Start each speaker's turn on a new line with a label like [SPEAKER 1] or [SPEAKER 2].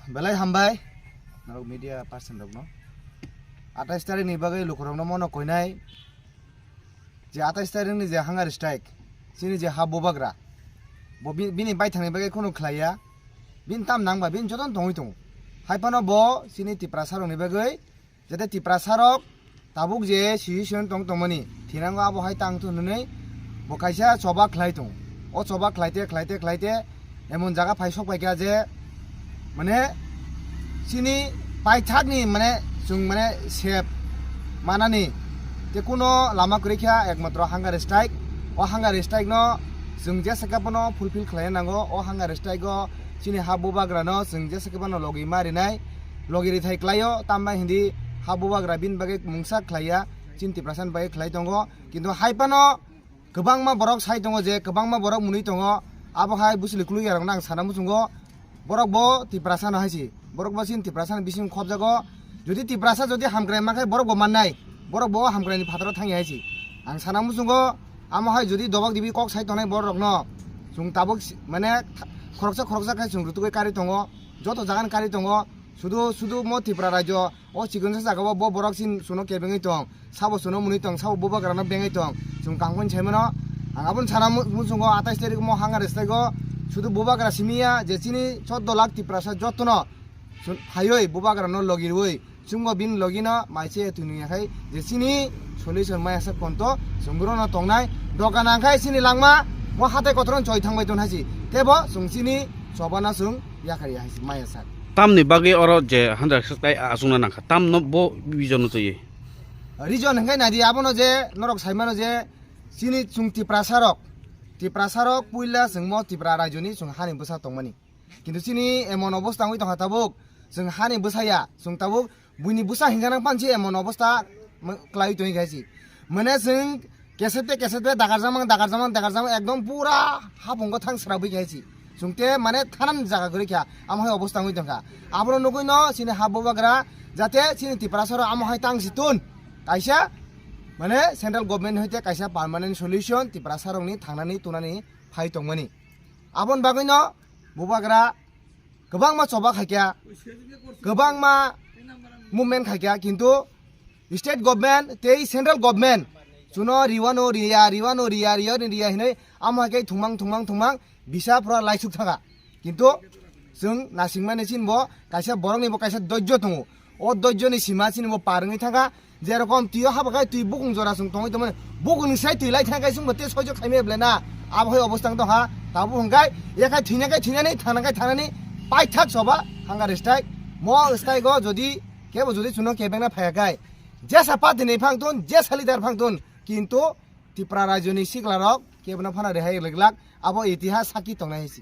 [SPEAKER 1] Belai hambai narok media person rok no 28 tarik ni bagai lukurok no mono koinai je 28 tarik ni je hangar strike sini je ha bobagra bo bini bai thangni bagai kono khlaiya bin tam nangba bin joton tongoi tong haipano bo sini tipra sarok ni bagai jate tipra sarok tabuk je situation tong tongmani thinango abo hai tang tu nunei bo kaisa choba khlai tong o choba khlaite emon jaga phaisok paikya je মানে sini paithakni মানে jung মানে sep manani te kuno lama kurikha ekmatro hangar strike o hangar strike no jung je sakapano fulfill khlai nango o hangar strike go sini habu bagra no jung je sakapano logi marinai logi ri thai klayo tamba hindi habu bagra bin bage mungsa khlaiya 50% bage khlai tongo kintu haipano gobangma borok sai tongo je gobangma borok muni tongo abo hai busli klui yarang nang sanamu jungo borok bo tiprasa no haisi borok bo sin tiprasa bising khobjago jodi tiprasa jodi hamgrai makai borok bo mannai borok bo hamgrai ni phataro thangi haisi ang sanamu jungo amo hai jodi dobak dibi kok sai tonai borok no jung tabuk mane khoroksa kai jung rutukai kari tongo joto jagan kari tongo sudu mo tipra rajo o chigunsa jagabo bo borok sin suno kebengai tong sabo suno muni tong sabo boba grana bengai tong jung kangkon chemano ang abun sanamu jungo 28 tarik mo hangar stego শুধু বোবাগরা সিমিয়া যে চিনি 14 লাখ তিপ্রাসা যতন হাইওই বোবাগরা ন লগিরই সুঙ্গ বিন লগিনা মাইছে তুনিয়াখাই যে চিনি solution Maisa কন্ত সুঙ্গুরন তংনাই দকানাখাই চিনি লাংমা ম হাতে কতরন চয় থাংবাই দন হাসি তেব সুংচিনি সবানা সুং ইয়াখারি হাসি Maisa
[SPEAKER 2] tamni bagi oro je 100 kai asungna nangkha tam no bo bijon toye
[SPEAKER 1] রিজন হাই নাদি আবনো যে নরক সাইমানো যে চিনি সুং তিপ্রাসারক tiprasarok puila sengmo tipra rajoni sung hani busa tongmani kintu sini emon obostha hoi tong hatabuk sung hani busaya sung tabuk buini busa hinganang panchi emon obostha klai toi gaisi mane sung kesete dagarjamang ekdom pura habongo thang srabai gaisi sungte mane thanan jaga gori kya amhai obostha hoi tongka abro nugui no sini habobagra jate sini tiprasaro amhai tang situn kaisa মানে central government হইতে কাইসা permanent solution তিপ্রাসারংনি থাংনানি তুনানি phi তংমানি আবন বাগৈনো বুবাগ্রা गोबांमा चबा खायखा गोबांमा movement खायखा किन्तु state government ते central government जुनो रिवानो रिया हिनै आमाखै थुमां बिसाफ्रा लाइसुक थाङा किन्तु जों नासिंमानि सिनबो कायसा बरंनिबो कायसा दज्य दङ अ दज्यनि सीमा सिनबो पारङै थाङा जेरकम तियो हाबाखाय तुइ बुकुं जरा जों तङै तमन बुकुं साइ तुइलाय थाङाय जोंबो ते सयज खायमेब्लेना आबहाय अबस्था दहा दाबो हंगाय एखाय थिनानै थानानै पाइथाक सबा हांगार स्ट्राइक म स्ट्राइक जदि केबो जदि सुनो केबेंना फायाखाय जे सापा दिनै फांथुन जे सालिदार फांथुन किन्तु त्रिपुरा राज्यनि सिगलारक केबना फाना रेहाय लगलाक आबो इतिहास साखि तंनाय हिसि।